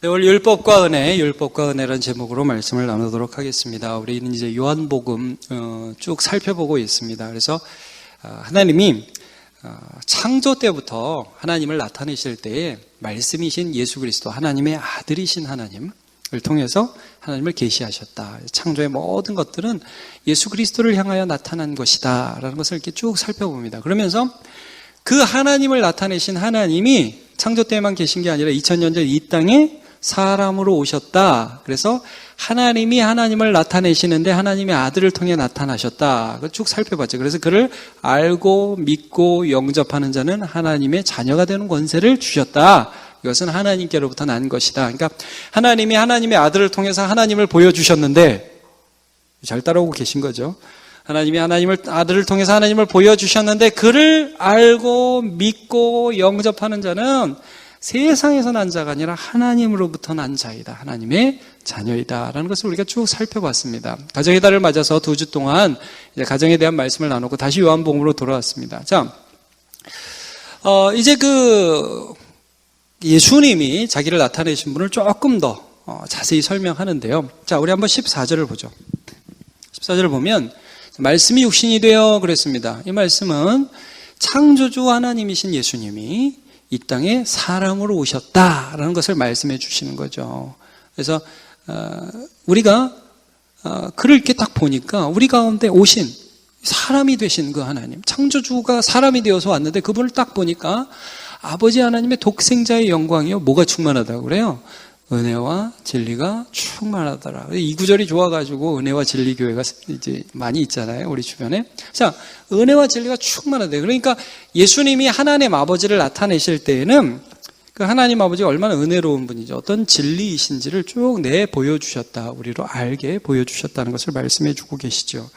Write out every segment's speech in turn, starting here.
네, 오늘 율법과 은혜라는 제목으로 말씀을 나누도록 하겠습니다. 우리는 이제 요한복음 쭉 살펴보고 있습니다. 그래서 하나님이 창조 때부터 하나님을 나타내실 때에 말씀이신 예수 그리스도, 하나님의 아들이신 하나님을 통해서 하나님을 계시하셨다. 창조의 모든 것들은 예수 그리스도를 향하여 나타난 것이다 라는 것을 이렇게 쭉 살펴봅니다. 그러면서 그 하나님을 나타내신 하나님이 창조 때만 계신 게 아니라 2000년 전 이 땅에 사람으로 오셨다. 그래서 하나님이 하나님을 나타내시는데 하나님의 아들을 통해 나타나셨다. 그걸 쭉 살펴봤죠. 그래서 그를 알고 믿고 영접하는 자는 하나님의 자녀가 되는 권세를 주셨다. 이것은 하나님께로부터 난 것이다. 그러니까 하나님이 하나님의 아들을 통해서 하나님을 보여주셨는데, 잘 따라오고 계신 거죠. 하나님이 하나님을 아들을 통해서 하나님을 보여주셨는데 그를 알고 믿고 영접하는 자는 세상에서 난 자가 아니라 하나님으로부터 난 자이다. 하나님의 자녀이다 라는 것을 우리가 쭉 살펴봤습니다. 가정의 달을 맞아서 2주 동안 이제 가정에 대한 말씀을 나누고 다시 요한복음으로 돌아왔습니다. 자, 이제 예수님이 자기를 나타내신 분을 조금 더 자세히 설명하는데요. 자, 우리 한번 14절을 보죠. 14절을 보면 말씀이 육신이 되어 그랬습니다. 이 말씀은 창조주 하나님이신 예수님이 이 땅에 사람으로 오셨다라는 것을 말씀해 주시는 거죠. 그래서 우리가 그를 이렇게 딱 보니까 우리 가운데 오신 사람이 되신 그 하나님, 창조주가 사람이 되어서 왔는데 그분을 딱 보니까 아버지 하나님의 독생자의 영광이요, 뭐가 충만하다고 그래요? 은혜와 진리가 충만하더라. 이 구절이 좋아가지고 은혜와 진리 교회가 이제 많이 있잖아요, 우리 주변에. 자, 은혜와 진리가 충만하대. 그러니까 예수님이 하나님 아버지를 나타내실 때에는 그 하나님 아버지가 얼마나 은혜로운 분이죠. 어떤 진리이신지를 쭉 보여주셨다. 우리로 알게 보여주셨다는 것을 말씀해 주고 계시죠.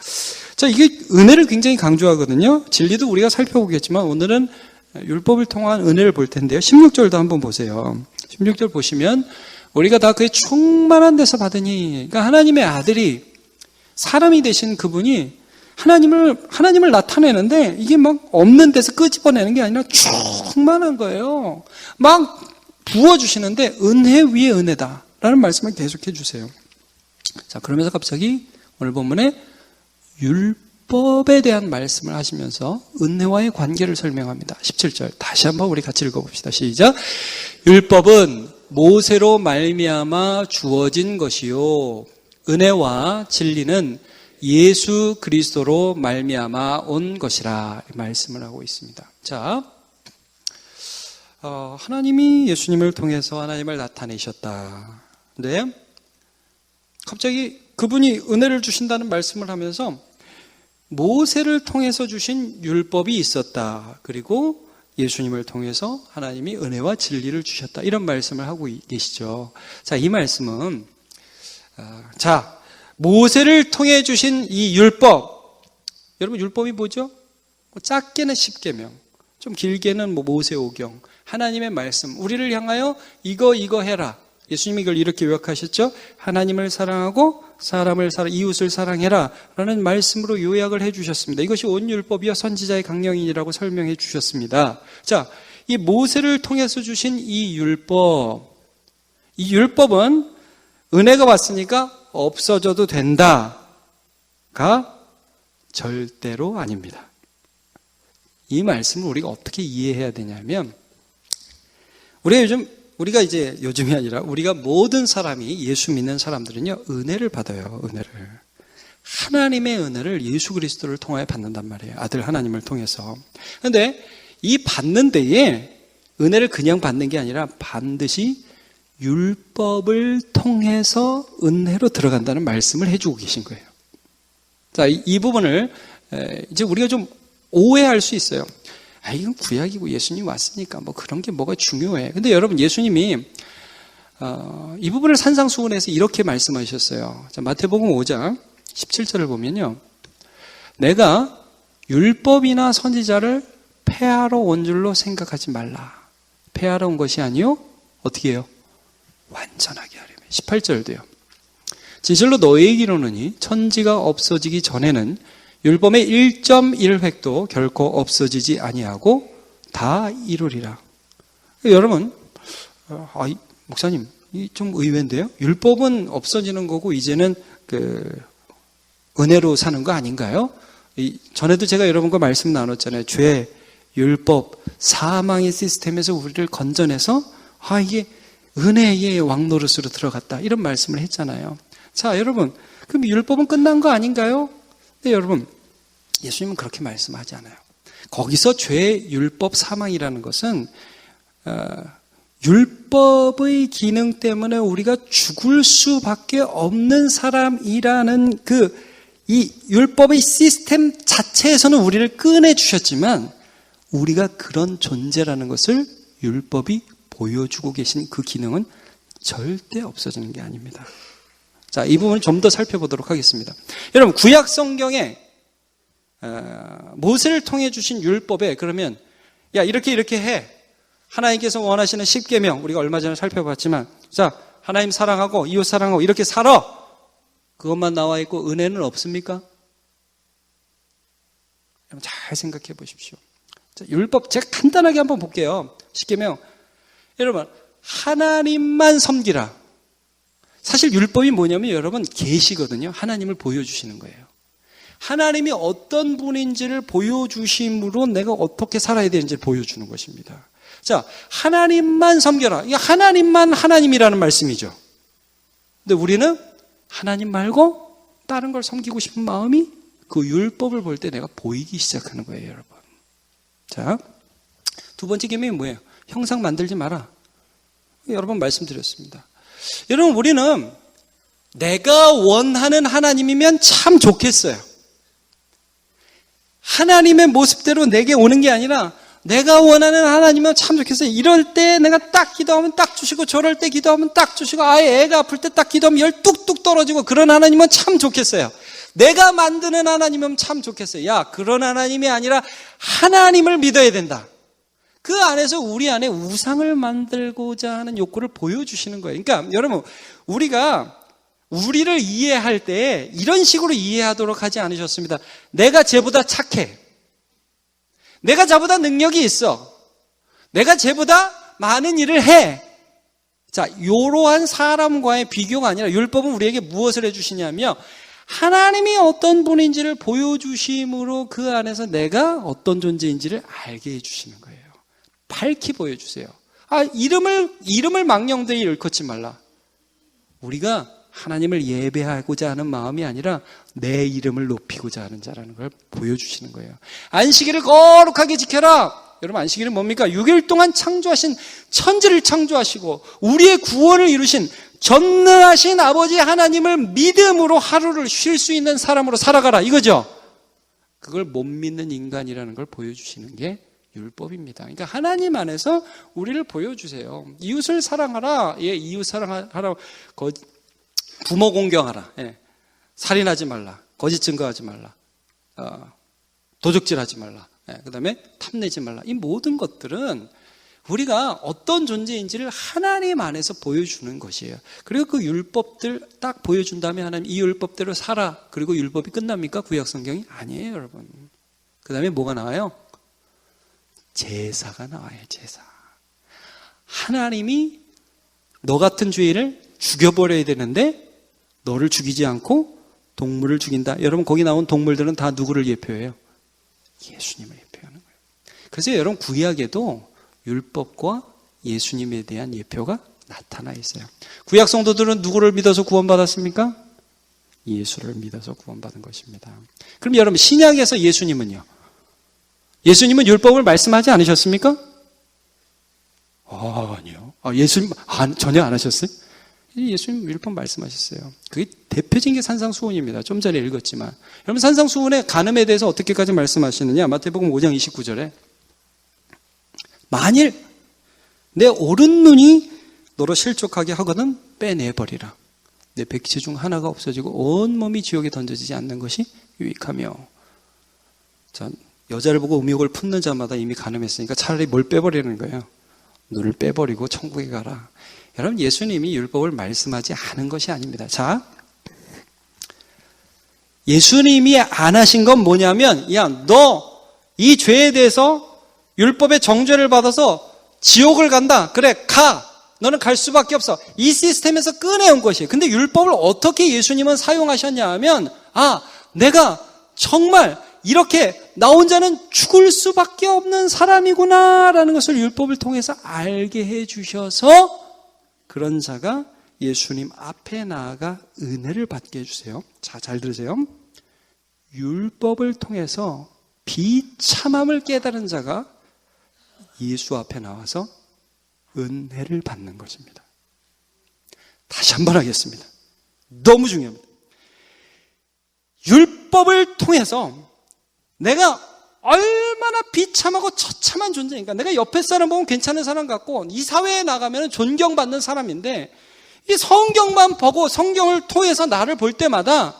자, 이게 은혜를 굉장히 강조하거든요. 진리도 우리가 살펴보겠지만 오늘은 율법을 통한 은혜를 볼 텐데요. 16절도 한번 보세요. 16절 보시면 우리가 다 그의 충만한 데서 받으니, 그러니까 하나님의 아들이 사람이 되신 그분이 하나님을 나타내는데 이게 막 없는 데서 끄집어내는 게 아니라 충만한 거예요. 막 부어주시는데 은혜 위에 은혜다라는 말씀을 계속해 주세요. 자, 그러면서 갑자기 오늘 본문에 율법에 대한 말씀을 하시면서 은혜와의 관계를 설명합니다. 17절 다시 한번 우리 같이 읽어봅시다. 시작. 율법은 모세로 말미암아 주어진 것이요 은혜와 진리는 예수 그리스도로 말미암아 온 것이라 말씀을 하고 있습니다. 자, 하나님이 예수님을 통해서 하나님을 나타내셨다. 근데 갑자기 그분이 은혜를 주신다는 말씀을 하면서 모세를 통해서 주신 율법이 있었다. 그리고 예수님을 통해서 하나님이 은혜와 진리를 주셨다. 이런 말씀을 하고 계시죠. 자, 이 말씀은 모세를 통해 주신 이 율법, 여러분 율법이 뭐죠? 작게는 10계명, 좀 길게는 모세 오경, 하나님의 말씀, 우리를 향하여 이거 해라. 예수님이 이걸 이렇게 요약하셨죠. 하나님을 사랑하고 사람을 이웃을 사랑해라 라는 말씀으로 요약을 해주셨습니다. 이것이 온 율법이요 선지자의 강령이라고 설명해 주셨습니다. 자, 이 모세를 통해서 주신 이 율법은 은혜가 왔으니까 없어져도 된다가 절대로 아닙니다. 이 말씀을 우리가 어떻게 이해해야 되냐면, 요즘이 아니라 우리가 모든 사람이 예수 믿는 사람들은요, 은혜를 받아요. 은혜를. 하나님의 은혜를 예수 그리스도를 통하여 받는단 말이에요. 아들 하나님을 통해서. 그런데 이 받는 데에 은혜를 그냥 받는 게 아니라 반드시 율법을 통해서 은혜로 들어간다는 말씀을 해주고 계신 거예요. 자, 이 부분을 이제 우리가 좀 오해할 수 있어요. 이건 구약이고 예수님 왔으니까 뭐 그런 게 뭐가 중요해. 근데 여러분, 예수님이 이 부분을 산상수훈에서 이렇게 말씀하셨어요. 자, 마태복음 5장 17절을 보면요, 내가 율법이나 선지자를 폐하러 온 줄로 생각하지 말라. 폐하러 온 것이 아니요 어떻게 해요? 완전하게 하려면. 18절도요. 진실로 너희에게 이르노니 천지가 없어지기 전에는 율법의 1.1획도 결코 없어지지 아니하고 다 이루리라. 여러분, 목사님, 이 좀 의외인데요. 율법은 없어지는 거고 이제는 은혜로 사는 거 아닌가요? 전에도 제가 여러분과 말씀 나눴잖아요. 죄, 율법, 사망의 시스템에서 우리를 건져내서 이게 은혜의 왕노릇으로 들어갔다. 이런 말씀을 했잖아요. 자, 여러분, 그럼 율법은 끝난 거 아닌가요? 네, 여러분, 예수님은 그렇게 말씀하지 않아요. 거기서 죄, 율법, 사망이라는 것은 율법의 기능 때문에 우리가 죽을 수밖에 없는 사람이라는 이 율법의 시스템 자체에서는 우리를 꺼내주셨지만 우리가 그런 존재라는 것을 율법이 보여주고 계신 그 기능은 절대 없어지는 게 아닙니다. 자, 이 부분을 좀 더 살펴보도록 하겠습니다. 여러분, 구약 성경에 모세를 통해 주신 율법에 그러면 이렇게 해. 하나님께서 원하시는 10계명 우리가 얼마 전에 살펴봤지만 자, 하나님 사랑하고 이웃 사랑하고 이렇게 살아. 그것만 나와 있고 은혜는 없습니까? 여러분 잘 생각해 보십시오. 자, 율법 제가 간단하게 한번 볼게요. 10계명. 여러분 하나님만 섬기라. 사실 율법이 뭐냐면 여러분 계시거든요. 하나님을 보여주시는 거예요. 하나님이 어떤 분인지를 보여주심으로 내가 어떻게 살아야 되는지를 보여주는 것입니다. 자, 하나님만 섬겨라. 이게 하나님만 하나님이라는 말씀이죠. 근데 우리는 하나님 말고 다른 걸 섬기고 싶은 마음이 그 율법을 볼 때 내가 보이기 시작하는 거예요, 여러분. 자, 두 번째 계명이 뭐예요? 형상 만들지 마라. 여러 번 말씀드렸습니다. 여러분, 우리는 내가 원하는 하나님이면 참 좋겠어요. 하나님의 모습대로 내게 오는 게 아니라 내가 원하는 하나님은 참 좋겠어요. 이럴 때 내가 딱 기도하면 딱 주시고 저럴 때 기도하면 딱 주시고 아예 애가 아플 때 딱 기도하면 열 뚝뚝 떨어지고 그런 하나님은 참 좋겠어요. 내가 만드는 하나님은 참 좋겠어요. 야, 그런 하나님이 아니라 하나님을 믿어야 된다. 그 안에서 우리 안에 우상을 만들고자 하는 욕구를 보여주시는 거예요. 그러니까 여러분 우리가 우리를 이해할 때 이런 식으로 이해하도록 하지 않으셨습니다. 내가 쟤보다 착해. 내가 저보다 능력이 있어. 내가 쟤보다 많은 일을 해. 자, 이러한 사람과의 비교가 아니라 율법은 우리에게 무엇을 해주시냐면 하나님이 어떤 분인지를 보여주심으로 그 안에서 내가 어떤 존재인지를 알게 해주시는 거예요. 밝히 보여주세요. 이름을 망령되이 일컫지 말라. 우리가 하나님을 예배하고자 하는 마음이 아니라 내 이름을 높이고자 하는 자라는 걸 보여주시는 거예요. 안식일을 거룩하게 지켜라. 여러분 안식일은 뭡니까? 6일 동안 창조하신 천지를 창조하시고 우리의 구원을 이루신 전능하신 아버지 하나님을 믿음으로 하루를 쉴 수 있는 사람으로 살아가라 이거죠. 그걸 못 믿는 인간이라는 걸 보여주시는 게 율법입니다. 그러니까 하나님 안에서 우리를 보여주세요. 이웃을 사랑하라. 이웃 사랑하라. 부모 공경하라. 살인하지 말라. 거짓 증거하지 말라. 도적질하지 말라. 그 다음에 탐내지 말라. 이 모든 것들은 우리가 어떤 존재인지를 하나님 안에서 보여주는 것이에요. 그리고 그 율법들 딱 보여준 다음에 하나님 이 율법대로 살아. 그리고 율법이 끝납니까? 구약 성경이? 아니에요, 여러분. 그 다음에 뭐가 나와요? 제사가 나와요, 제사. 하나님이 너 같은 죄인을 죽여버려야 되는데 너를 죽이지 않고 동물을 죽인다. 여러분 거기 나온 동물들은 다 누구를 예표해요? 예수님을 예표하는 거예요. 그래서 여러분 구약에도 율법과 예수님에 대한 예표가 나타나 있어요. 구약 성도들은 누구를 믿어서 구원받았습니까? 예수를 믿어서 구원받은 것입니다. 그럼 여러분 신약에서 예수님은요? 예수님은 율법을 말씀하지 않으셨습니까? 아니요. 예수님 전혀 안 하셨어요? 예수님 율법 말씀하셨어요. 그게 대표적인 게 산상수훈입니다. 좀 전에 읽었지만. 여러분 산상수훈의 간음에 대해서 어떻게까지 말씀하시느냐? 마태복음 5장 29절에 만일 내 오른눈이 너로 실족하게 하거든 빼내버리라. 내 백체 중 하나가 없어지고 온몸이 지옥에 던져지지 않는 것이 유익하며. 자, 여자를 보고 음욕을 품는 자마다 이미 간음했으니까 차라리 뭘 빼버리는 거예요? 눈을 빼버리고 천국에 가라. 여러분 예수님이 율법을 말씀하지 않은 것이 아닙니다. 자, 예수님이 안 하신 건 뭐냐면 너 이 죄에 대해서 율법의 정죄를 받아서 지옥을 간다. 그래 가. 너는 갈 수밖에 없어. 이 시스템에서 꺼내온 것이에요. 근데 율법을 어떻게 예수님은 사용하셨냐 하면, 내가 정말 이렇게 나 혼자는 죽을 수밖에 없는 사람이구나라는 것을 율법을 통해서 알게 해주셔서 그런 자가 예수님 앞에 나아가 은혜를 받게 해주세요. 자, 잘 들으세요. 율법을 통해서 비참함을 깨달은 자가 예수 앞에 나와서 은혜를 받는 것입니다. 다시 한번 하겠습니다. 너무 중요합니다. 율법을 통해서 내가 얼마나 비참하고 처참한 존재인가. 내가 옆에 사람 보면 괜찮은 사람 같고 이 사회에 나가면 존경받는 사람인데 이 성경만 보고 성경을 통해서 나를 볼 때마다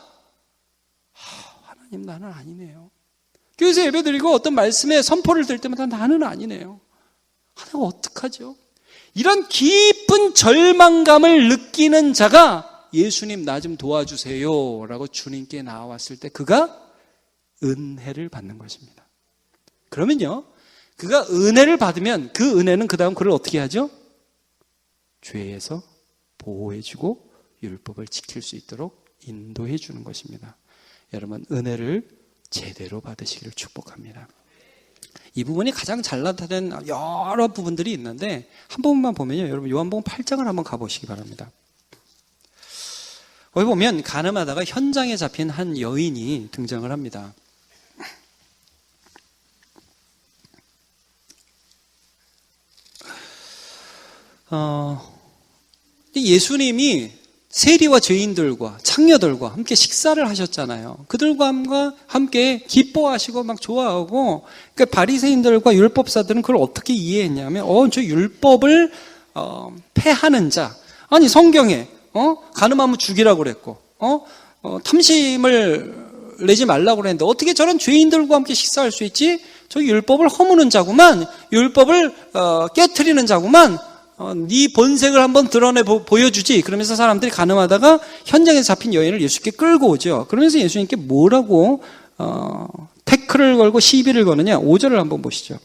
하나님 나는 아니네요. 교회에서 예배드리고 어떤 말씀에 선포를 들 때마다 나는 아니네요. 내가 어떡하죠? 이런 깊은 절망감을 느끼는 자가 예수님 나 좀 도와주세요 라고 주님께 나왔을 때 그가 은혜를 받는 것입니다. 그러면요, 그가 은혜를 받으면 그 은혜는 그 다음 그를 어떻게 하죠? 죄에서 보호해주고 율법을 지킬 수 있도록 인도해 주는 것입니다. 여러분, 은혜를 제대로 받으시기를 축복합니다. 이 부분이 가장 잘 나타낸 여러 부분들이 있는데 한 부분만 보면요, 여러분 요한복음 8장을 한번 가보시기 바랍니다. 거기 보면 가늠하다가 현장에 잡힌 한 여인이 등장을 합니다. 예수님이 세리와 죄인들과 창녀들과 함께 식사를 하셨잖아요. 그들과 함께 기뻐하시고 막 좋아하고, 그러니까 바리새인들과 율법사들은 그걸 어떻게 이해했냐면, 저 율법을 폐하는 자, 아니 성경에 간음하면 죽이라고 그랬고, 탐심을 내지 말라고 그랬는데 어떻게 저런 죄인들과 함께 식사할 수 있지? 저 율법을 허무는 자구만, 율법을 깨트리는 자구만. 네 본색을 한번 보여주지. 그러면서 사람들이 간음하다가 현장에 잡힌 여인을 예수님께 끌고 오죠. 그러면서 예수님께 뭐라고 태클을 걸고 시비를 거느냐. 5절을 한번 보시죠.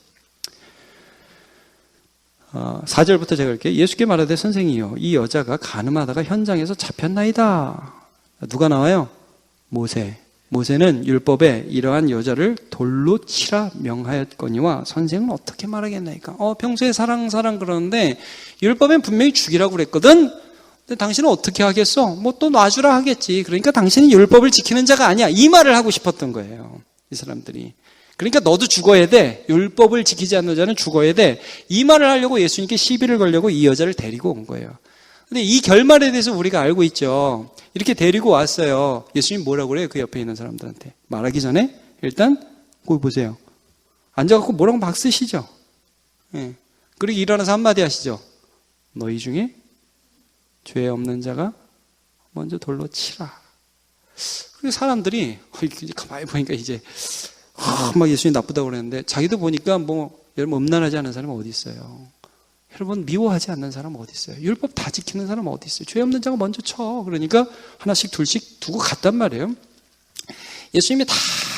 4절부터 제가 읽을게요. 예수께 말하되 선생이요, 이 여자가 간음하다가 현장에서 잡혔나이다. 누가 나와요? 모세는 율법에 이러한 여자를 돌로 치라 명하였거니와 선생은 어떻게 말하겠나이까? 평소에 사랑 그러는데 율법엔 분명히 죽이라고 그랬거든. 근데 당신은 어떻게 하겠어? 뭐 또 놔주라 하겠지. 그러니까 당신은 율법을 지키는 자가 아니야. 이 말을 하고 싶었던 거예요, 이 사람들이. 그러니까 너도 죽어야 돼. 율법을 지키지 않는 자는 죽어야 돼. 이 말을 하려고 예수님께 시비를 걸려고 이 여자를 데리고 온 거예요. 근데 이 결말에 대해서 우리가 알고 있죠. 이렇게 데리고 왔어요. 예수님 뭐라고 그래요? 그 옆에 있는 사람들한테. 말하기 전에 일단 거기 보세요. 앉아갖고 뭐라고 막 쓰시죠. 예. 그리고 일어나서 한마디 하시죠. 너희 중에 죄 없는 자가 먼저 돌로 치라. 그리고 사람들이 가만히 보니까 이제 막 예수님 나쁘다고 그랬는데 자기도 보니까 뭐 여러분 음란하지 않은 사람은 어디 있어요? 여러분 미워하지 않는 사람은 어디 있어요? 율법 다 지키는 사람은 어디 있어요? 죄 없는 자가 먼저 쳐. 그러니까 하나씩 둘씩 두고 갔단 말이에요. 예수님이 다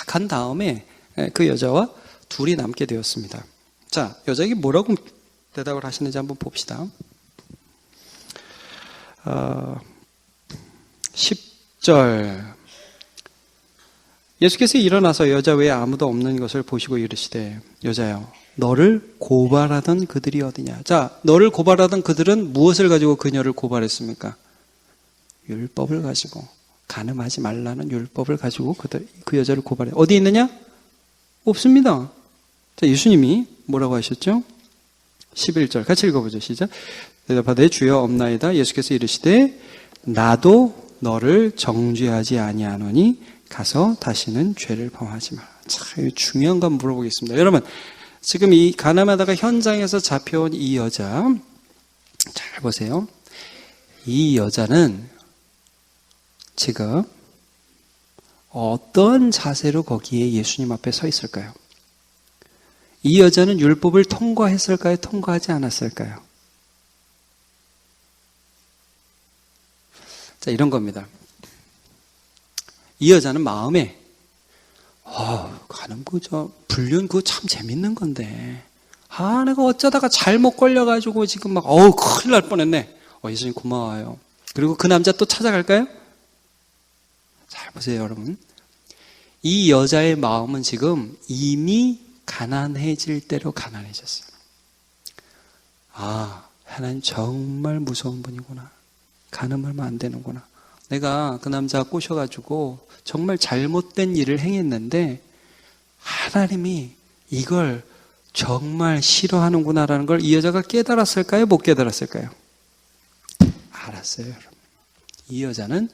간 다음에 그 여자와 둘이 남게 되었습니다. 자, 여자에게 뭐라고 대답을 하시는지 한번 봅시다. 10절. 예수께서 일어나서 여자 외에 아무도 없는 것을 보시고 이르시되 여자여, 너를 고발하던 그들이 어디냐. 자, 너를 고발하던 그들은 무엇을 가지고 그녀를 고발했습니까? 율법을 가지고, 간음하지 말라는 율법을 가지고 그 여자를 고발해. 어디 있느냐? 없습니다. 자, 예수님이 뭐라고 하셨죠? 11절 같이 읽어보죠. 시작. 대답하되 주여 없나이다. 예수께서 이르시되 나도 너를 정죄하지 아니하노니 가서 다시는 죄를 범하지 마라. 참 중요한 건 물어보겠습니다. 여러분, 지금 이 간음하다가 현장에서 잡혀온 이 여자, 잘 보세요. 이 여자는 지금 어떤 자세로 거기에 예수님 앞에 서 있을까요? 이 여자는 율법을 통과했을까요? 통과하지 않았을까요? 자, 이런 겁니다. 이 여자는 마음에 간음 불륜 그거 참 재밌는 건데 내가 어쩌다가 잘못 걸려가지고 지금 막 큰일 날 뻔했네. 예수님 고마워요. 그리고 그 남자 또 찾아갈까요? 잘 보세요, 여러분. 이 여자의 마음은 지금 이미 가난해질 대로 가난해졌어요. 하나님 정말 무서운 분이구나. 가늠하면 안 되는구나. 내가 그 남자 꼬셔가지고 정말 잘못된 일을 행했는데 하나님이 이걸 정말 싫어하는구나라는 걸 이 여자가 깨달았을까요? 못 깨달았을까요? 알았어요, 여러분. 이 여자는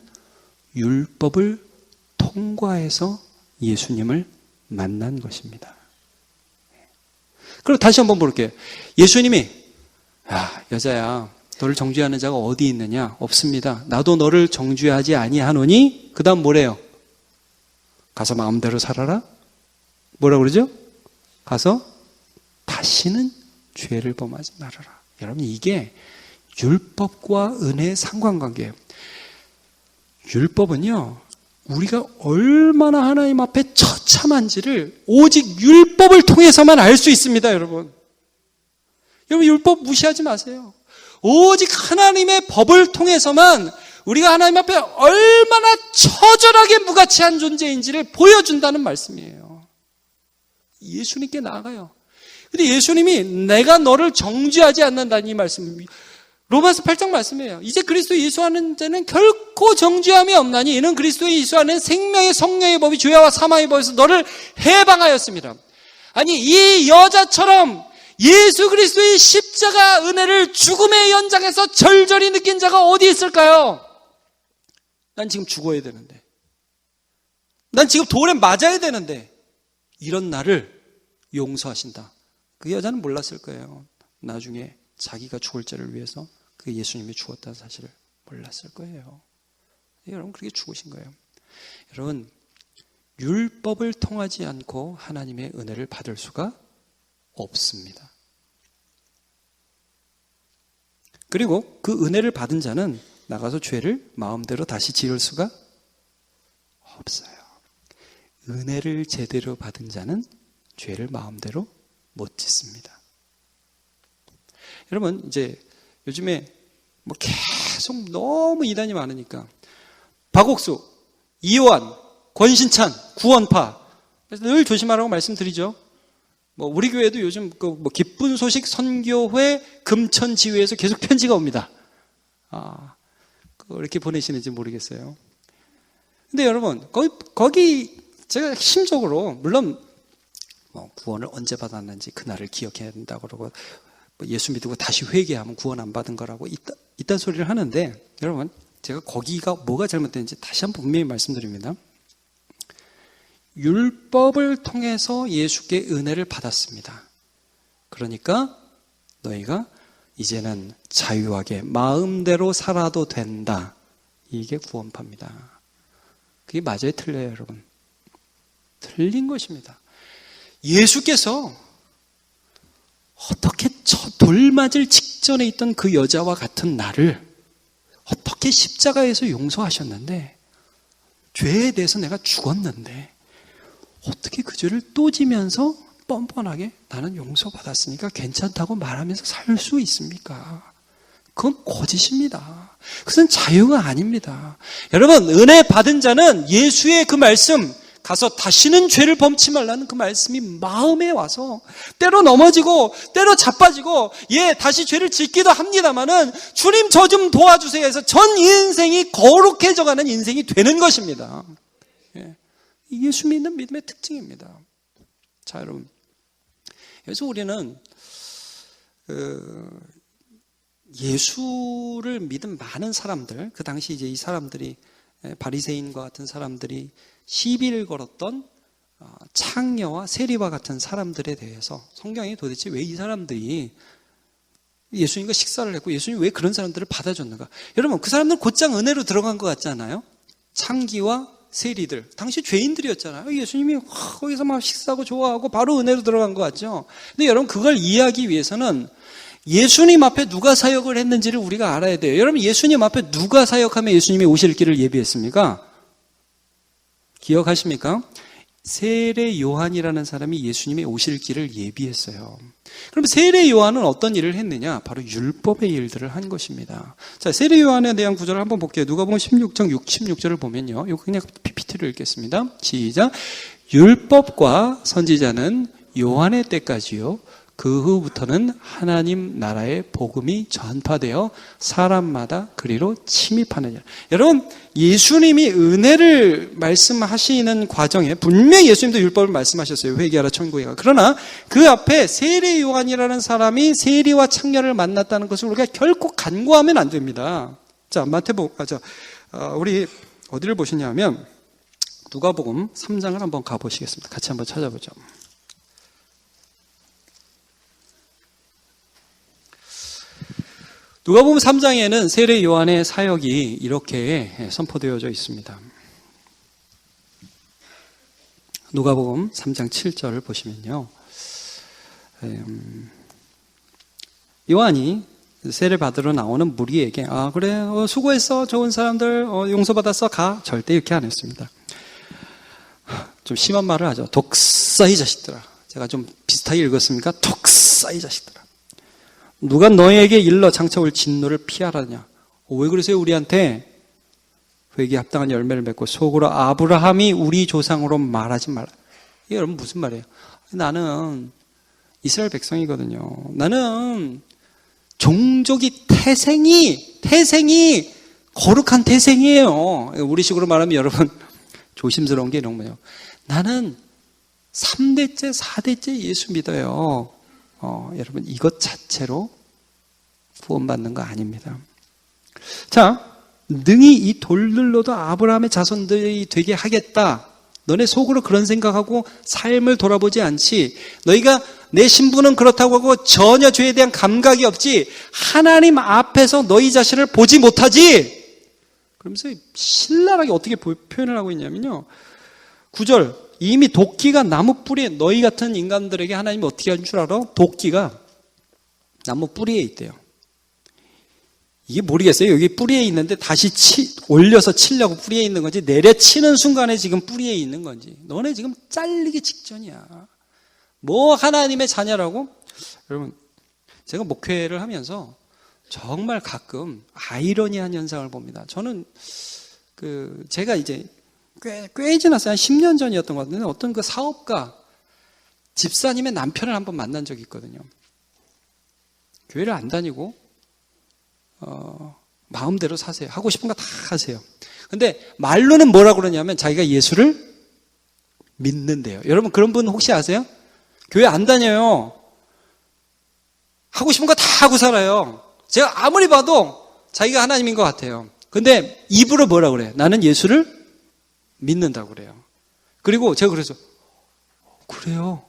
율법을 통과해서 예수님을 만난 것입니다. 그럼 다시 한번 볼게요. 예수님이 여자야, 너를 정죄하는 자가 어디 있느냐? 없습니다. 나도 너를 정죄하지 아니하노니 그 다음 뭐래요? 가서 마음대로 살아라? 뭐라고 그러죠? 가서 다시는 죄를 범하지 말아라. 여러분, 이게 율법과 은혜의 상관관계예요. 율법은요, 우리가 얼마나 하나님 앞에 처참한지를 오직 율법을 통해서만 알 수 있습니다, 여러분. 여러분, 율법 무시하지 마세요. 오직 하나님의 법을 통해서만 우리가 하나님 앞에 얼마나 처절하게 무가치한 존재인지를 보여준다는 말씀이에요. 예수님께 나아가요. 근데 예수님이 내가 너를 정죄하지 않는다는 이 말씀, 로마서 8장 말씀이에요. 이제 그리스도 예수 하는 자는 결코 정죄함이 없나니 이는 그리스도 예수 하는 생명의 성령의 법이 죄와 사망의 법에서 너를 해방하였습니다. 아니, 이 여자처럼 예수 그리스도의 십자가 은혜를 죽음의 연장에서 절절히 느낀 자가 어디 있을까요? 난 지금 죽어야 되는데, 난 지금 돌에 맞아야 되는데 이런 나를 용서하신다. 그 여자는 몰랐을 거예요. 나중에 자기가 죽을 자를 위해서 그 예수님이 죽었다는 사실을 몰랐을 거예요. 여러분, 그렇게 죽으신 거예요. 여러분, 율법을 통하지 않고 하나님의 은혜를 받을 수가 없습니다. 그리고 그 은혜를 받은 자는 나가서 죄를 마음대로 다시 지을 수가 없어요. 은혜를 제대로 받은 자는 죄를 마음대로 못 짓습니다. 여러분, 이제 요즘에 계속 너무 이단이 많으니까 박옥수, 이호환, 권신찬, 구원파, 그래서 늘 조심하라고 말씀드리죠. 우리 교회도 요즘 기쁜 소식 선교회 금천지회에서 계속 편지가 옵니다. 이렇게 보내시는지 모르겠어요. 근데 여러분, 거기 제가 핵심적으로 물론 구원을 언제 받았는지 그날을 기억해야 된다고 그러고 예수 믿고 다시 회개하면 구원 안 받은 거라고 이딴 소리를 하는데, 여러분, 제가 거기가 뭐가 잘못됐는지 다시 한번 분명히 말씀드립니다. 율법을 통해서 예수께 은혜를 받았습니다. 그러니까 너희가 이제는 자유하게 마음대로 살아도 된다. 이게 구원파입니다. 그게 맞아요, 틀려요, 여러분? 틀린 것입니다. 예수께서 어떻게 돌 맞을 직전에 있던 그 여자와 같은 나를 어떻게 십자가에서 용서하셨는데, 죄에 대해서 내가 죽었는데 어떻게 그 죄를 또 지면서 뻔뻔하게 나는 용서받았으니까 괜찮다고 말하면서 살 수 있습니까? 그건 거짓입니다. 그것은 자유가 아닙니다. 여러분, 은혜 받은 자는 예수의 그 말씀, 가서 다시는 죄를 범치 말라는 그 말씀이 마음에 와서 때로 넘어지고 때로 자빠지고 다시 죄를 짓기도 합니다마는 주님 저 좀 도와주세요 해서 전 인생이 거룩해져가는 인생이 되는 것입니다. 예수 믿는 믿음의 특징입니다. 자, 여러분, 그래서 우리는 예수를 믿은 많은 사람들, 그 당시 이제 이 사람들이 바리새인과 같은 사람들이 시비를 걸었던 창녀와 세리와 같은 사람들에 대해서 성경이 도대체 왜 이 사람들이 예수님과 식사를 했고 예수님이 왜 그런 사람들을 받아줬는가? 여러분, 그 사람들은 곧장 은혜로 들어간 것 같지 않아요? 창기와 세리들, 당시 죄인들이었잖아요. 예수님이 거기서 막 식사하고 좋아하고 바로 은혜로 들어간 것 같죠? 근데 여러분, 그걸 이해하기 위해서는 예수님 앞에 누가 사역을 했는지를 우리가 알아야 돼요. 여러분, 예수님 앞에 누가 사역하면 예수님이 오실 길을 예비했습니까? 기억하십니까? 세례 요한이라는 사람이 예수님이 오실 길을 예비했어요. 그럼 세례 요한은 어떤 일을 했느냐? 바로 율법의 일들을 한 것입니다. 자, 세례 요한에 대한 구절을 한번 볼게요. 누가복음 16장 16절을 보면요. 이거 그냥 PPT를 읽겠습니다. 시작. 율법과 선지자는 요한의 때까지요. 그 후부터는 하나님 나라의 복음이 전파되어 사람마다 그리로 침입하느니라. 여러분, 예수님이 은혜를 말씀하시는 과정에 분명히 예수님도 율법을 말씀하셨어요. 회개하라 천국에 가. 그러나 그 앞에 세례 요한이라는 사람이 세리와 창녀를 만났다는 것을 우리가 결코 간과하면 안 됩니다. 자, 우리 어디를 보시냐면 누가복음 3장을 한번 가보시겠습니다. 같이 한번 찾아보죠. 누가복음 3장에는 세례 요한의 사역이 이렇게 선포되어져 있습니다. 누가복음 3장 7절을 보시면요. 요한이 세례 받으러 나오는 무리에게 그래 수고했어 좋은 사람들 용서받았어 가 절대 이렇게 안 했습니다. 좀 심한 말을 하죠. 독사 이 자식들아. 제가 좀 비슷하게 읽었습니까? 독사 이 자식들아. 누가 너에게 일러 장차 올 진노를 피하라냐? 왜 그러세요? 우리한테 회개에 합당한 열매를 맺고 속으로 아브라함이 우리 조상으로 말하지 말라. 이게 여러분 무슨 말이에요? 나는 이스라엘 백성이거든요. 나는 종족이 태생이 거룩한 태생이에요. 우리 식으로 말하면 여러분 조심스러운 게 이런 거예요. 나는 3대째 4대째 예수 믿어요. 여러분 이것 자체로 구원받는 거 아닙니다. 자, 능히 이 돌들로도 아브라함의 자손들이 되게 하겠다. 너네 속으로 그런 생각하고 삶을 돌아보지 않지. 너희가 내 신분은 그렇다고 하고 전혀 죄에 대한 감각이 없지. 하나님 앞에서 너희 자신을 보지 못하지. 그러면서 신랄하게 어떻게 표현을 하고 있냐면요. 9절. 이미 도끼가 나무 뿌리에 너희 같은 인간들에게 하나님이 어떻게 한 줄 알아? 도끼가 나무 뿌리에 있대요. 이게 모르겠어요. 여기 뿌리에 있는데 다시 올려서 치려고 뿌리에 있는 건지 내려치는 순간에 지금 뿌리에 있는 건지 너네 지금 잘리기 직전이야. 뭐 하나님의 자녀라고? 여러분 제가 목회를 하면서 정말 가끔 아이러니한 현상을 봅니다. 저는 제가 이제 꽤 지났어요. 한 10년 전이었던 것 같은데 어떤 그 사업가 집사님의 남편을 한번 만난 적이 있거든요. 교회를 안 다니고 마음대로 사세요. 하고 싶은 거 다 하세요. 근데 말로는 뭐라고 그러냐면 자기가 예수를 믿는데요. 여러분 그런 분 혹시 아세요? 교회 안 다녀요. 하고 싶은 거 다 하고 살아요. 제가 아무리 봐도 자기가 하나님인 것 같아요. 근데 입으로 뭐라 그래요? 나는 예수를 믿는다고 그래요. 그리고 제가 그래서 그래요?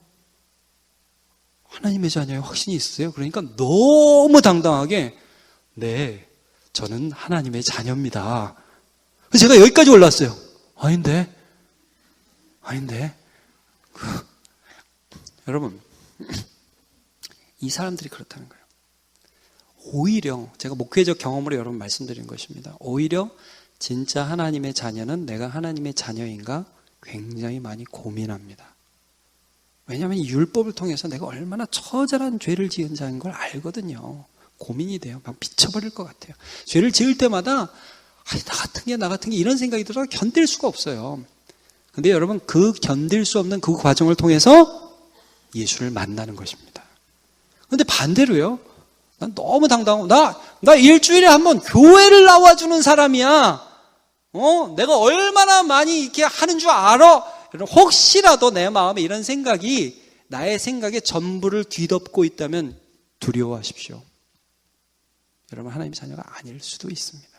하나님의 자녀의 확신이 있으세요? 그러니까 너무 당당하게 네, 저는 하나님의 자녀입니다. 제가 여기까지 올랐어요. 아닌데. 여러분, 이 사람들이 그렇다는 거예요. 오히려 제가 목회적 경험으로 여러분 말씀드린 것입니다. 오히려 진짜 하나님의 자녀는 내가 하나님의 자녀인가 굉장히 많이 고민합니다. 왜냐하면 이 율법을 통해서 내가 얼마나 처절한 죄를 지은 자인 걸 알거든요. 고민이 돼요. 막 미쳐버릴 것 같아요. 죄를 지을 때마다 나 같은 게 이런 생각이 들어서 견딜 수가 없어요. 근데 여러분 그 견딜 수 없는 그 과정을 통해서 예수를 만나는 것입니다. 근데 반대로요. 난 너무 당당하고 나 일주일에 한 번 교회를 나와주는 사람이야. 내가 얼마나 많이 이렇게 하는 줄 알아? 혹시라도 내 마음에 이런 생각이 나의 생각에 전부를 뒤덮고 있다면 두려워하십시오. 여러분 하나님의 자녀가 아닐 수도 있습니다.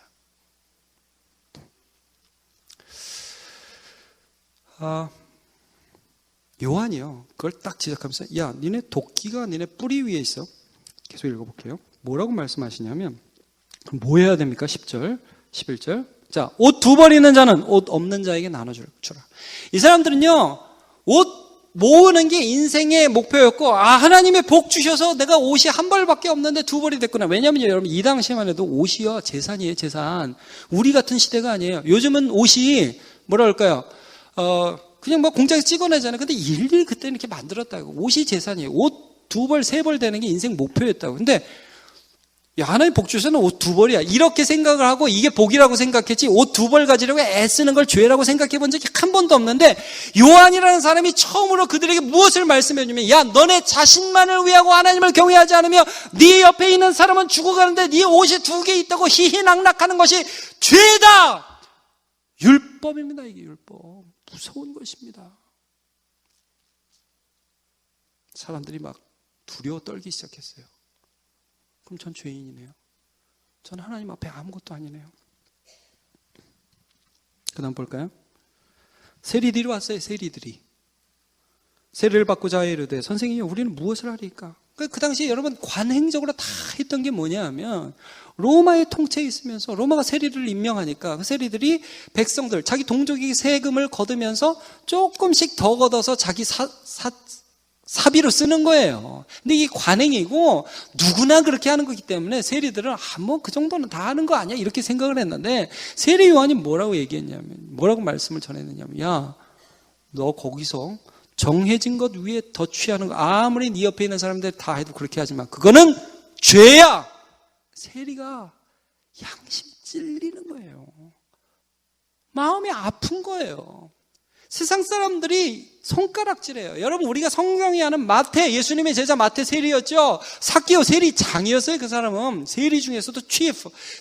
요한이요. 그걸 딱 지적하면서 야 니네 도끼가 니네 뿌리 위에 있어. 계속 읽어볼게요. 뭐라고 말씀하시냐면 그럼 뭐 해야 됩니까? 10절 11절 자, 옷 2벌 있는 자는 옷 없는 자에게 나눠주라. 이 사람들은요 옷 모으는 게 인생의 목표였고 하나님의 복 주셔서 내가 옷이 1벌밖에 없는데 2벌이 됐구나. 왜냐하면 여러분 이 당시에만 해도 옷이요 재산이에요. 재산. 우리 같은 시대가 아니에요. 요즘은 옷이 뭐라 그럴까요? 그냥 뭐 공장에서 찍어내잖아요. 근데 일일이 그때는 이렇게 만들었다고. 옷이 재산이에요. 옷 2벌, 3벌 되는 게 인생 목표였다고. 근데 야, 하나님 복 주셔는 옷 2벌이야. 이렇게 생각을 하고 이게 복이라고 생각했지 옷 2벌 가지려고 애쓰는 걸 죄라고 생각해 본 적이 한 번도 없는데 요한이라는 사람이 처음으로 그들에게 무엇을 말씀해 주면 야, 너네 자신만을 위하고 하나님을 경외하지 않으며 네 옆에 있는 사람은 죽어가는데 네 옷이 2개 있다고 희희낙낙하는 것이 죄다. 율법입니다. 이게 율법. 무서운 것입니다. 사람들이 막 두려워 떨기 시작했어요. 그럼 전 죄인이네요. 전 하나님 앞에 아무것도 아니네요. 그 다음 볼까요? 세리들이 왔어요. 세리들이. 세리를 받고자 이르되 선생님이 우리는 무엇을 하리까? 그 당시에 여러분 관행적으로 다 했던 게 뭐냐 하면 로마의 통치에 있으면서 로마가 세리를 임명하니까 그 세리들이 백성들 자기 동족에게 세금을 거두면서 조금씩 더 걷어서 자기 사비로 쓰는 거예요. 근데 이게 관행이고 누구나 그렇게 하는 거기 때문에 세리들은 뭐 그 정도는 다 하는 거 아니야 이렇게 생각을 했는데 세리 요한이 뭐라고 얘기했냐면 뭐라고 말씀을 전했느냐면 야, 너 거기서 정해진 것 위에 더 취하는 거 아무리 네 옆에 있는 사람들 다 해도 그렇게 하지 마. 그거는 죄야. 세리가 양심 찔리는 거예요. 마음이 아픈 거예요. 세상 사람들이 손가락질해요. 여러분 우리가 성경이 하는 마태, 예수님의 제자 마태 세리였죠. 삭개오 세리장이었어요. 그 사람은 세리 중에서도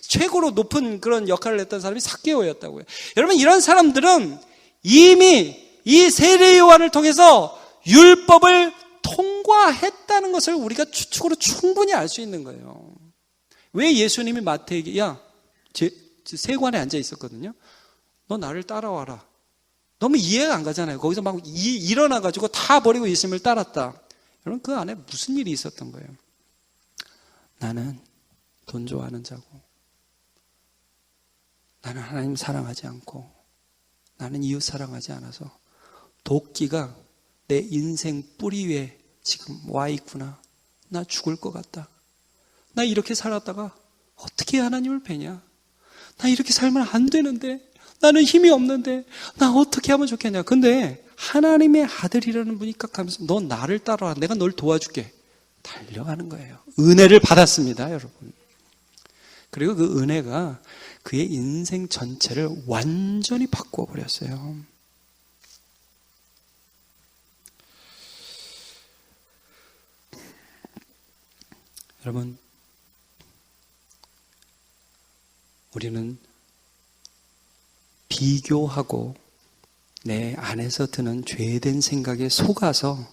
최고로 높은 그런 역할을 했던 사람이 삭개오였다고요. 여러분 이런 사람들은 이미 이 세리 요한을 통해서 율법을 통과했다는 것을 우리가 추측으로 충분히 알 수 있는 거예요. 왜 예수님이 마태에게 야, 세관에 앉아 있었거든요. 너 나를 따라와라. 너무 이해가 안 가잖아요. 거기서 막 일어나가지고 다 버리고 예수님을 따랐다. 여러분 그 안에 무슨 일이 있었던 거예요? 나는 돈 좋아하는 자고 나는 하나님 사랑하지 않고 나는 이웃 사랑하지 않아서 도끼가 내 인생 뿌리 위에 지금 와 있구나. 나 죽을 것 같다. 나 이렇게 살았다가 어떻게 하나님을 뵈냐? 나 이렇게 살면 안 되는데 나는 힘이 없는데 나 어떻게 하면 좋겠냐. 근데 하나님의 아들이라는 분이 깍 하면서 너 나를 따라와. 내가 널 도와줄게. 달려가는 거예요. 은혜를 받았습니다, 여러분. 그리고 그 은혜가 그의 인생 전체를 완전히 바꾸어 버렸어요. 여러분, 우리는 비교하고 내 안에서 드는 죄된 생각에 속아서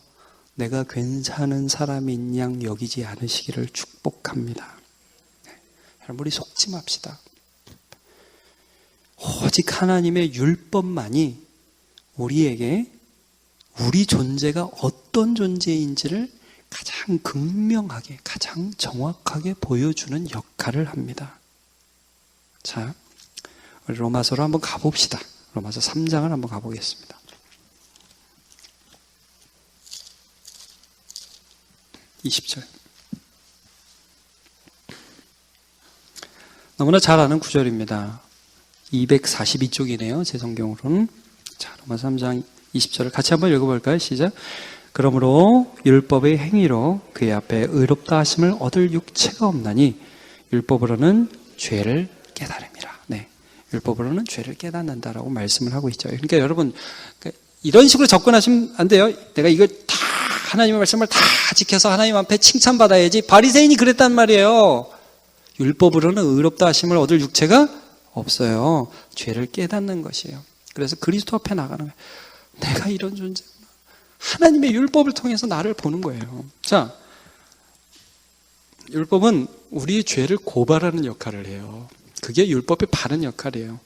내가 괜찮은 사람인 양 여기지 않으시기를 축복합니다. 여러분 우리 속지 맙시다. 오직 하나님의 율법만이 우리에게 우리 존재가 어떤 존재인지를 가장 극명하게, 가장 정확하게 보여주는 역할을 합니다. 자, 우리 로마서로 한번 가봅시다. 로마서 3장을 한번 가보겠습니다. (20절) 너무나 잘 아는 구절입니다. 242쪽이네요. 제 성경으로는. 자, 로마서 3장 20절을 같이 한번 읽어볼까요? 시작. 그러므로 율법의 행위로 그의 앞에 의롭다 하심을 얻을 육체가 없나니 율법으로는 죄를 깨달음이라. 네, 율법으로는 죄를 깨닫는다라고 말씀을 하고 있죠. 그러니까 여러분 이런 식으로 접근하시면 안 돼요. 내가 이거 다 하나님의 말씀을 다 지켜서 하나님 앞에 칭찬받아야지. 바리새인이 그랬단 말이에요. 율법으로는 의롭다 하심을 얻을 육체가 없어요. 죄를 깨닫는 것이에요. 그래서 그리스도 앞에 나가는 거예요. 내가 이런 존재구나. 하나님의 율법을 통해서 나를 보는 거예요. 자, 율법은 우리의 죄를 고발하는 역할을 해요. 그게 율법의 바른 역할이에요.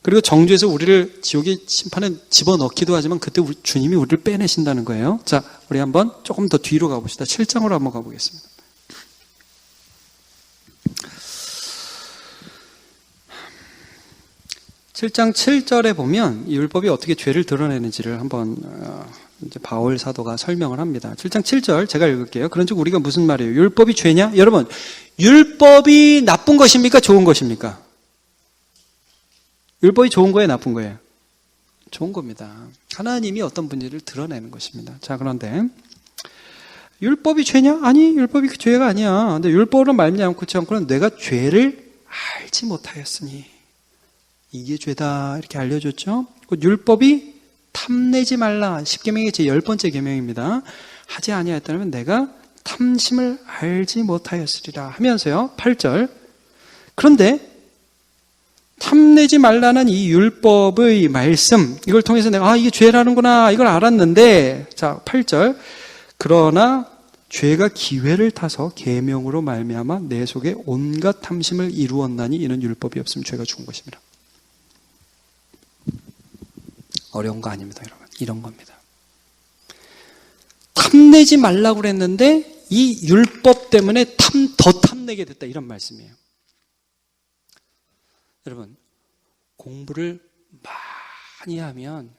그리고 정죄에서 우리를 지옥의 심판에 집어넣기도 하지만 그때 주님이 우리를 빼내신다는 거예요. 자, 우리 한번 조금 더 뒤로 가봅시다. 7장으로 한번 가보겠습니다. (7장 7절에) 보면 이 율법이 어떻게 죄를 드러내는지를 한번 이제 바울 사도가 설명을 합니다. 7장 7절 제가 읽을게요. 그런즉 우리가 무슨 말이에요? 율법이 죄냐? 여러분, 율법이 나쁜 것입니까? 좋은 것입니까? 율법이 좋은 거예요? 나쁜 거예요? 좋은 겁니다. 하나님이 어떤 분인지를 드러내는 것입니다. 자, 그런데 율법이 죄냐? 아니, 율법이 그 죄가 아니야. 근데 율법으로 말미암고 않고는 내가 죄를 알지 못하였으니 이게 죄다 이렇게 알려줬죠. 율법이 탐내지 말라. 10계명의 제 10번째 계명입니다. 하지 아니하였다면 내가 탐심을 알지 못하였으리라 하면서요. 8절. 그런데 탐내지 말라는 이 율법의 말씀, 이걸 통해서 내가 이게 죄라는구나 이걸 알았는데, 자 8절. 그러나 죄가 기회를 타서 계명으로 말미암아 내 속에 온갖 탐심을 이루었나니 이는 율법이 없으면 죄가 죽은 것입니다. 어려운 거 아닙니다, 여러분. 이런 겁니다. 탐내지 말라고 그랬는데 이 율법 때문에 더 탐내게 됐다, 이런 말씀이에요. 여러분, 공부를 많이 하면,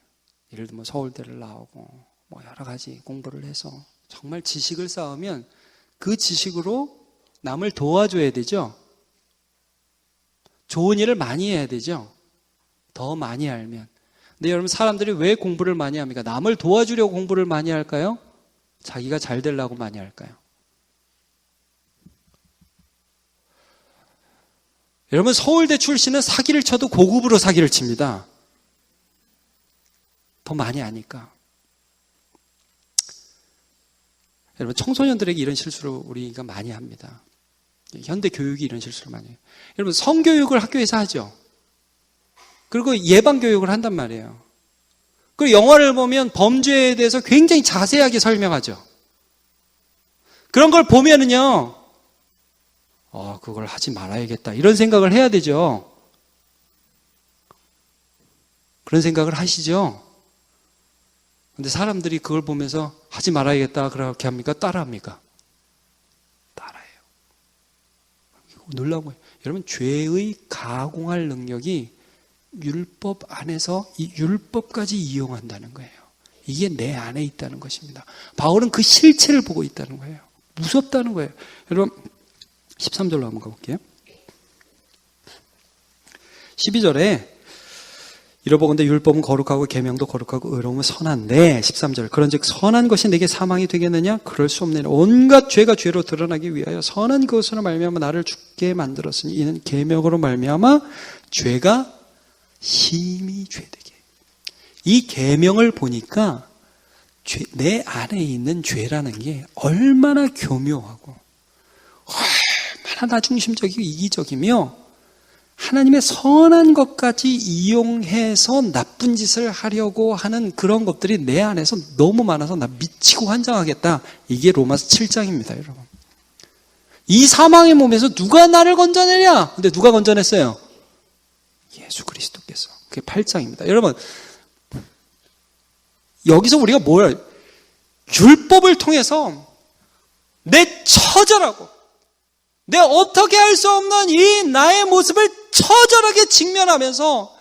예를 들면 서울대를 나오고 뭐 여러 가지 공부를 해서 정말 지식을 쌓으면 그 지식으로 남을 도와줘야 되죠. 좋은 일을 많이 해야 되죠. 더 많이 알면. 근데 여러분, 사람들이 왜 공부를 많이 합니까? 남을 도와주려고 공부를 많이 할까요? 자기가 잘 되려고 많이 할까요? 여러분, 서울대 출신은 사기를 쳐도 고급으로 사기를 칩니다. 더 많이 아니까. 여러분, 청소년들에게 이런 실수를 우리가 많이 합니다. 현대 교육이 이런 실수를 많이 해요. 여러분, 성교육을 학교에서 하죠. 그리고 예방교육을 한단 말이에요. 그리고 영화를 보면 범죄에 대해서 굉장히 자세하게 설명하죠. 그런 걸 보면은요, 그걸 하지 말아야겠다, 이런 생각을 해야 되죠. 그런 생각을 하시죠. 근데 사람들이 그걸 보면서 하지 말아야겠다 그렇게 합니까? 따라합니까? 따라해요. 놀라운 거예요. 여러분, 죄의 가공할 능력이 율법 안에서 이 율법까지 이용한다는 거예요. 이게 내 안에 있다는 것입니다. 바울은 그 실체를 보고 있다는 거예요. 무섭다는 거예요. 여러분, 13절로 한번 가볼게요. 12절에 이러보건대 율법은 거룩하고 계명도 거룩하고 의로움은 선한데, 13절, 그런즉 선한 것이 내게 사망이 되겠느냐? 그럴 수 없느니라. 온갖 죄가 죄로 드러나기 위하여 선한 것으로 말미암아 나를 죽게 만들었으니 이는 계명으로 말미암아 죄가 심히 죄되게. 이 계명을 보니까 내 안에 있는 죄라는 게 얼마나 교묘하고 얼마나 나중심적이고 이기적이며 하나님의 선한 것까지 이용해서 나쁜 짓을 하려고 하는 그런 것들이 내 안에서 너무 많아서 나 미치고 환장하겠다. 이게 로마서 7장입니다, 여러분. 이 사망의 몸에서 누가 나를 건져내냐? 근데 누가 건져냈어요? 예수 그리스도께서. 그게 8장입니다. 여러분, 여기서 우리가 뭘, 율법을 통해서 내 처절하고 내 어떻게 할 수 없는 이 나의 모습을 처절하게 직면하면서,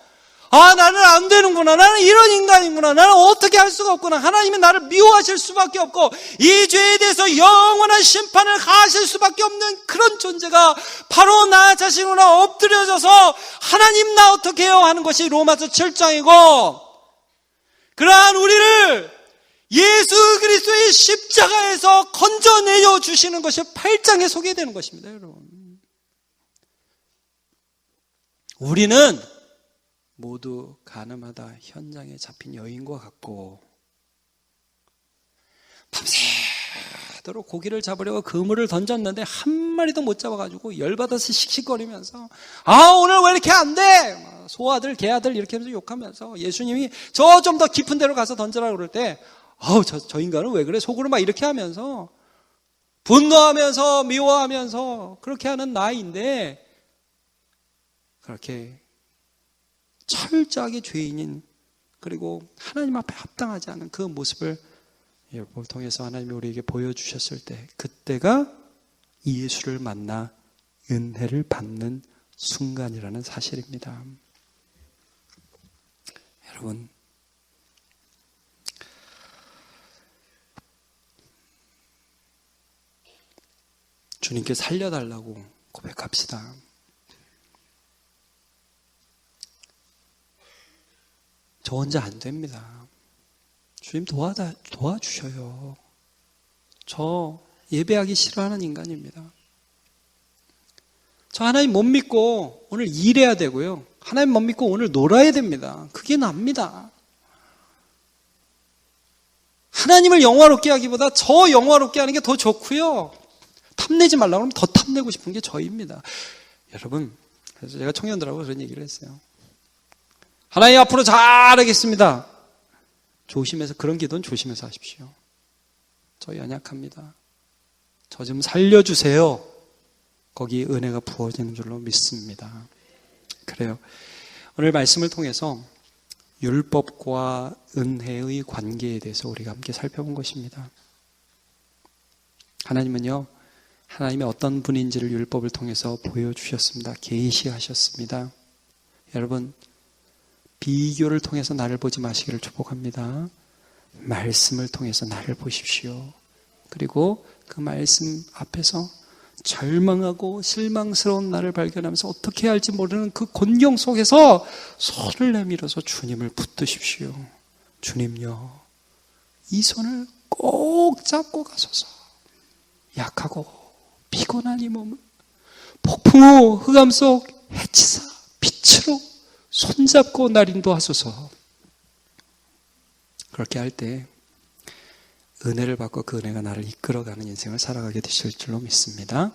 나는 안 되는구나, 나는 이런 인간이구나, 나는 어떻게 할 수가 없구나, 하나님이 나를 미워하실 수밖에 없고 이 죄에 대해서 영원한 심판을 가하실 수밖에 없는 그런 존재가 바로 나 자신으로 엎드려져서 하나님 나 어떻게 해요 하는 것이 로마서 7장이고, 그러한 우리를 예수 그리스도의 십자가에서 건져내려 주시는 것이 8장에 소개되는 것입니다, 여러분. 우리는 모두 가늠하다 현장에 잡힌 여인과 같고, 밤새도록 고기를 잡으려고 그물을 던졌는데 한 마리도 못 잡아가지고 열받아서 씩씩거리면서, 오늘 왜 이렇게 안 돼? 소아들, 개아들 이렇게 하면서 욕하면서, 예수님이 저 좀 더 깊은 데로 가서 던져라 그럴 때, 저 인간은 왜 그래? 속으로 막 이렇게 하면서, 분노하면서, 미워하면서, 그렇게 하는 나이인데, 그렇게 철저하게 죄인인, 그리고 하나님 앞에 합당하지 않은 그 모습을 율법을 통해서 하나님이 우리에게 보여주셨을 때, 그때가 예수를 만나 은혜를 받는 순간이라는 사실입니다. 여러분, 주님께 살려달라고 고백합시다. 저 혼자 안 됩니다. 주님 도와주셔요. 저 예배하기 싫어하는 인간입니다. 저 하나님 못 믿고 오늘 일해야 되고요. 하나님 못 믿고 오늘 놀아야 됩니다. 그게 납니다. 하나님을 영화롭게 하기보다 저 영화롭게 하는 게 더 좋고요. 탐내지 말라고 하면 더 탐내고 싶은 게 저입니다. 여러분, 그래서 제가 청년들하고 그런 얘기를 했어요. 하나님 앞으로 잘하겠습니다. 조심해서, 그런 기도는 조심해서 하십시오. 저 연약합니다. 저 좀 살려주세요. 거기에 은혜가 부어지는 줄로 믿습니다. 그래요. 오늘 말씀을 통해서 율법과 은혜의 관계에 대해서 우리가 함께 살펴본 것입니다. 하나님은요, 하나님이 어떤 분인지를 율법을 통해서 보여주셨습니다. 계시하셨습니다. 여러분, 비교를 통해서 나를 보지 마시기를 축복합니다. 말씀을 통해서 나를 보십시오. 그리고 그 말씀 앞에서 절망하고 실망스러운 나를 발견하면서 어떻게 해야 할지 모르는 그 곤경 속에서 손을 내밀어서 주님을 붙드십시오. 주님요, 이 손을 꼭 잡고 가소서. 약하고 피곤한 이 몸을 폭풍우 흑암 속 해치사 빛으로 손잡고 날 인도하소서. 그렇게 할 때 은혜를 받고 그 은혜가 나를 이끌어가는 인생을 살아가게 되실 줄로 믿습니다.